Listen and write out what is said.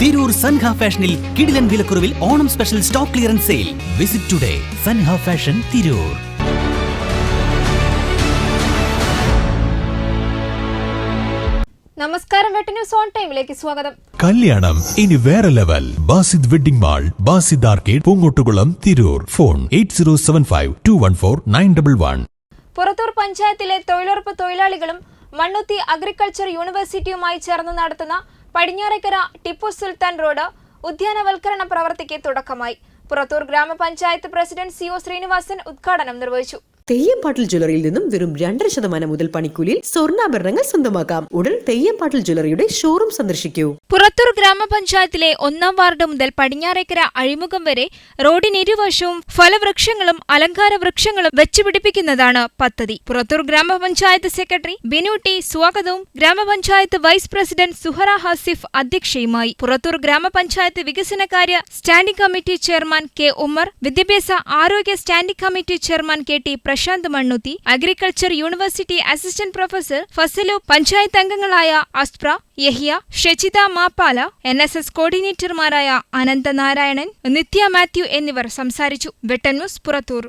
തിരൂർ സൻഹ ഫാഷനിൽ കിടിലൻ വിലക്കുറവിൽ Onam special stock clearance sale. Visit today Sanha fashion Tirur. നമസ്കാരം, വെട്ട ന്യൂസ് ഓൺ ടൈമിലേക്ക് സ്വാഗതം. കല്യാണം ഇനി വേറെ level. Basid wedding mall, Basid arcade, Poongottukulam, Tirur. Phone 8075214911. Purathur പഞ്ചായത്തിലെ തൊഴിലുറപ്പ് തൊഴിലാളികളും മണ്ണുത്തി അഗ്രികൾച്ചർ യൂണിവേഴ്സിറ്റിയുമായി ചേർന്ന് നടത്തുന്ന പടിഞ്ഞാറേക്കര ടിപ്പു സുൽത്താൻ റോഡ് ഉദ്യാനവൽക്കരണ പ്രവൃത്തിക്ക് തുടക്കമായി. പുറത്തൂർ ഗ്രാമപഞ്ചായത്ത് പ്രസിഡന്റ് CO ശ്രീനിവാസൻ ഉദ്ഘാടനം നിർവഹിച്ചു. തെയ്യംപാട്ടിൽ ജ്വല്ലറിയിൽ നിന്നും വെറും 2% മുതൽ പണിക്കൂലിയിൽ സ്വർണ്ണാഭരണങ്ങൾ സ്വന്തമാക്കാം. ഉടൻ തെയ്യംപാട്ടിൽ ജ്വല്ലറിയുടെ ഷോറൂം സന്ദർശിക്കൂ. പുറത്തൂർ ഗ്രാമപഞ്ചായത്തിലെ 1-ാം വാർഡ് മുതൽ പടിഞ്ഞാറേക്കര അഴിമുഖം വരെ റോഡിനിരുവശവും ഫലവൃക്ഷങ്ങളും അലങ്കാര വൃക്ഷങ്ങളും വെച്ചുപിടിപ്പിക്കുന്നതാണ് പദ്ധതി. പുറത്തൂർ ഗ്രാമപഞ്ചായത്ത് സെക്രട്ടറി ബിനു ടി സ്വാഗതവും ഗ്രാമപഞ്ചായത്ത് വൈസ് പ്രസിഡന്റ് സുഹറ ഹാസിഫ് അധ്യക്ഷയുമായി. പുറത്തൂർ ഗ്രാമപഞ്ചായത്ത് വികസനകാര്യ standing committee chairman K Ummer, വിദ്യാഭ്യാസ ആരോഗ്യ standing committee chairman KT Prashanth Mannuthy, agriculture university assistant professor Fasalu, panchayat അംഗങ്ങളായ അസ്പ്ര, യഹിയ, ഷെജിത മാപ്പാല, NSS കോർഡിനേറ്റർമാരായ അനന്തനാരായണൻ, നിത്യ മാത്യു എന്നിവർ സംസാരിച്ചു. വെട്ട ന്യൂസ് പുറത്തൂർ.